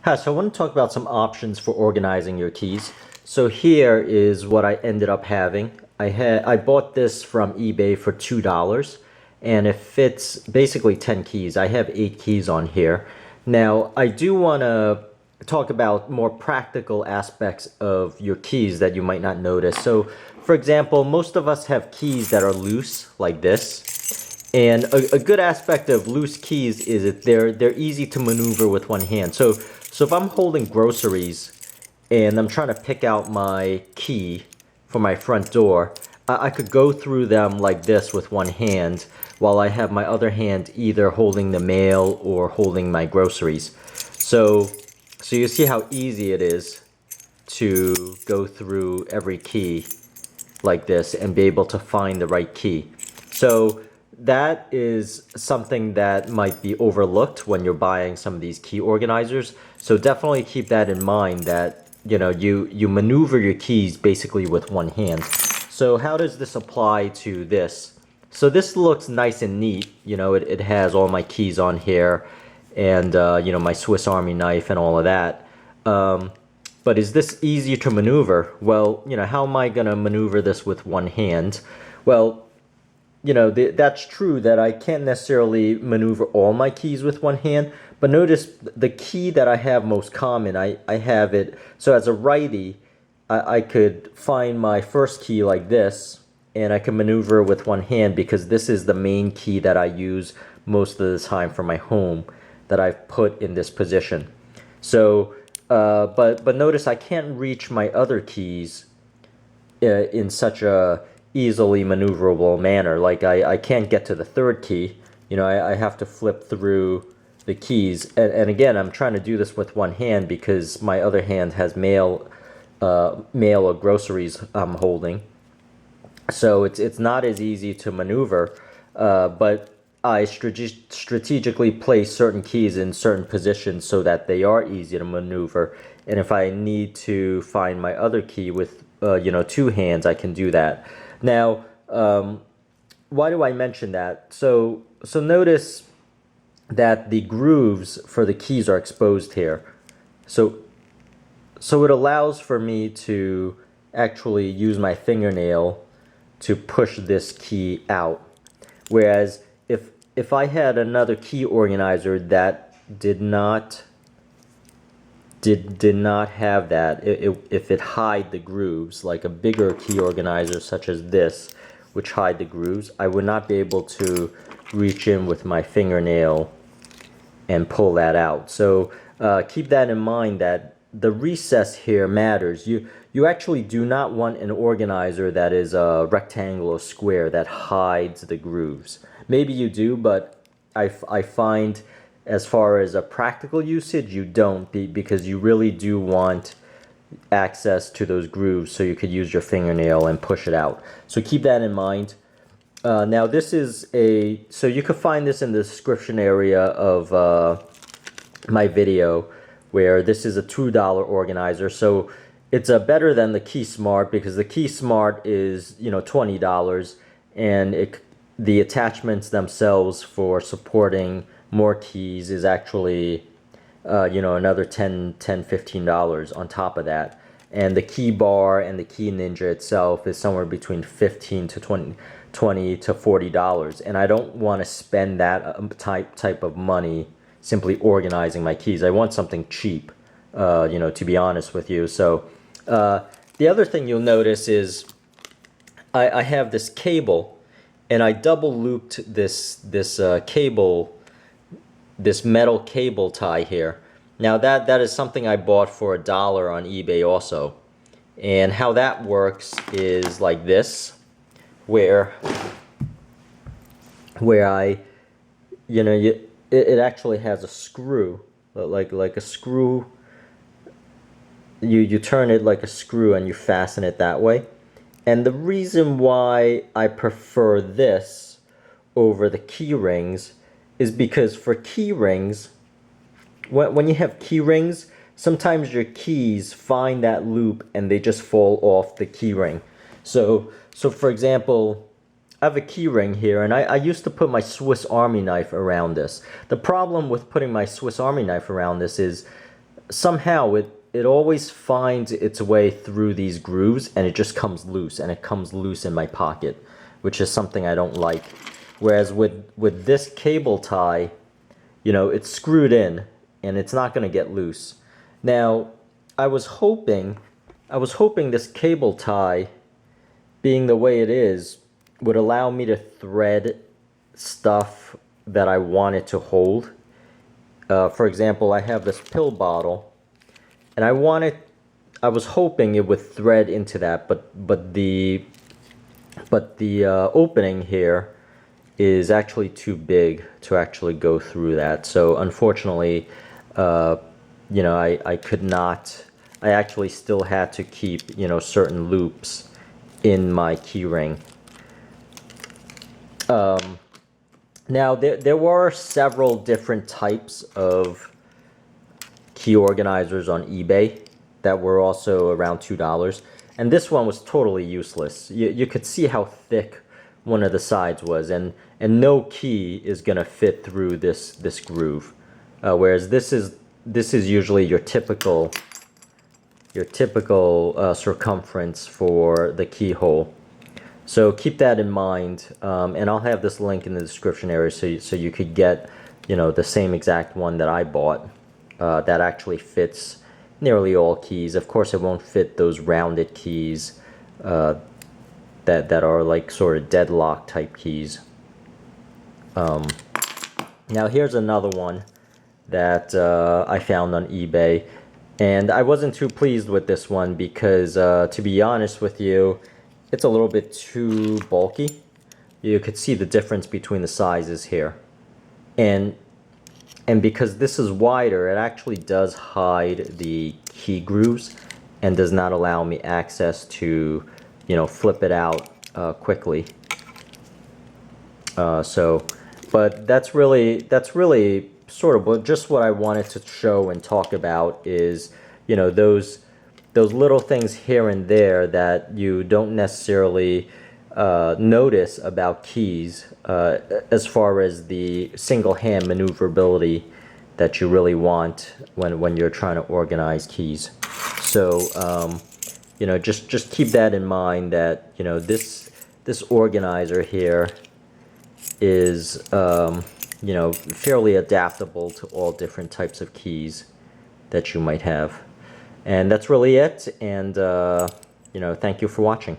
Hi, so I want to talk about some options for organizing your keys. So here is what I ended up having. I bought this from eBay for $2 and it fits basically 10 keys. I have 8 keys on here. Now, I do want to talk about more practical aspects of your keys that you might not notice. So, for example, most of us have keys that are loose like this. And a good aspect of loose keys is that they're easy to maneuver with one hand. So if I'm holding groceries and I'm trying to pick out my key for my front door, I could go through them like this with one hand while I have my other hand either holding the mail or holding my groceries. So you see how easy it is to go through every key like this and be able to find the right key. So that is something that might be overlooked when you're buying some of these key organizers. So definitely keep that in mind that, you know, you maneuver your keys basically with one hand. So how does this apply to this? So this looks nice and neat. You know, it has all my keys on here and, you know, my Swiss Army knife and all of that. But is this easy to maneuver? Well, you know, how am I going to maneuver this with one hand? Well, you know, that's true that I can't necessarily maneuver all my keys with one hand, but notice the key that I have most common, I have it, so as a righty, I could find my first key like this, and I can maneuver with one hand because this is the main key that I use most of the time for my home that I've put in this position. So, but notice I can't reach my other keys in such a easily maneuverable manner. Like I can't get to the third key. You know, I have to flip through the keys. And again, I'm trying to do this with one hand because my other hand has mail or groceries I'm holding. So it's not as easy to maneuver, but I strategically place certain keys in certain positions so that they are easy to maneuver. And if I need to find my other key with you know, two hands, I can do that. Now, why do I mention that? So notice that the grooves for the keys are exposed here. So it allows for me to actually use my fingernail to push this key out. Whereas if I had another key organizer that did not have that, if it hide the grooves, like a bigger key organizer such as this, which hide the grooves, I would not be able to reach in with my fingernail and pull that out. So keep that in mind that the recess here matters. You actually do not want an organizer that is a rectangle or square that hides the grooves. Maybe you do, but I find as far as a practical usage, you don't, because you really do want access to those grooves so you could use your fingernail and push it out. So keep that in mind. Now this is so you can find this in the description area of my video, where this is a $2 organizer. So it's better than the Key Smart, because the Key Smart is, you know, $20, and the attachments themselves for supporting more keys is actually you know, another $15 on top of that. And the key bar and the key ninja itself is somewhere between $15 to $20 to $40, and I don't want to spend that type of money simply organizing my keys. I want something cheap, you know, to be honest with you. So the other thing you'll notice is I have this cable, and I double looped this cable, this metal cable tie here. Now that is something I bought for $1 on eBay also. And how that works is like this, where I, you know, it actually has a screw, like a screw. You turn it like a screw and you fasten it that way. And the reason why I prefer this over the key rings is because for key rings, when you have key rings, sometimes your keys find that loop and they just fall off the key ring. So for example, I have a key ring here, and I used to put my Swiss Army knife around this. The problem with putting my Swiss Army knife around this is somehow it always finds its way through these grooves and it just comes loose, and it comes loose in my pocket, which is something I don't like. Whereas with this cable tie, you know, it's screwed in and it's not going to get loose. Now, I was hoping this cable tie, being the way it is, would allow me to thread stuff that I wanted to hold. For example, I have this pill bottle, and I was hoping it would thread into that, but the opening here is actually too big to actually go through that. So unfortunately, you know, I could not. I actually still had to keep, you know, certain loops in my key ring. Now there were several different types of key organizers on eBay that were also around $2, and this one was totally useless. You could see how thick one of the sides was, and no key is gonna fit through this groove, whereas this is usually your typical circumference for the keyhole. So keep that in mind, and I'll have this link in the description area so you could get, you know, the same exact one that I bought that actually fits nearly all keys. Of course, it won't fit those rounded keys that are like sort of deadlock type keys. Now here's another one that I found on eBay, and I wasn't too pleased with this one because, to be honest with you, it's a little bit too bulky. You could see the difference between the sizes here, and because this is wider, it actually does hide the key grooves and does not allow me access to, you know, flip it out quickly. But that's really sort of just what I wanted to show and talk about is, you know, those little things here and there that you don't necessarily notice about keys, as far as the single hand maneuverability that you really want when you're trying to organize keys. So you know, just keep that in mind, that, you know, this organizer here is you know, fairly adaptable to all different types of keys that you might have. And that's really it, and you know, thank you for watching.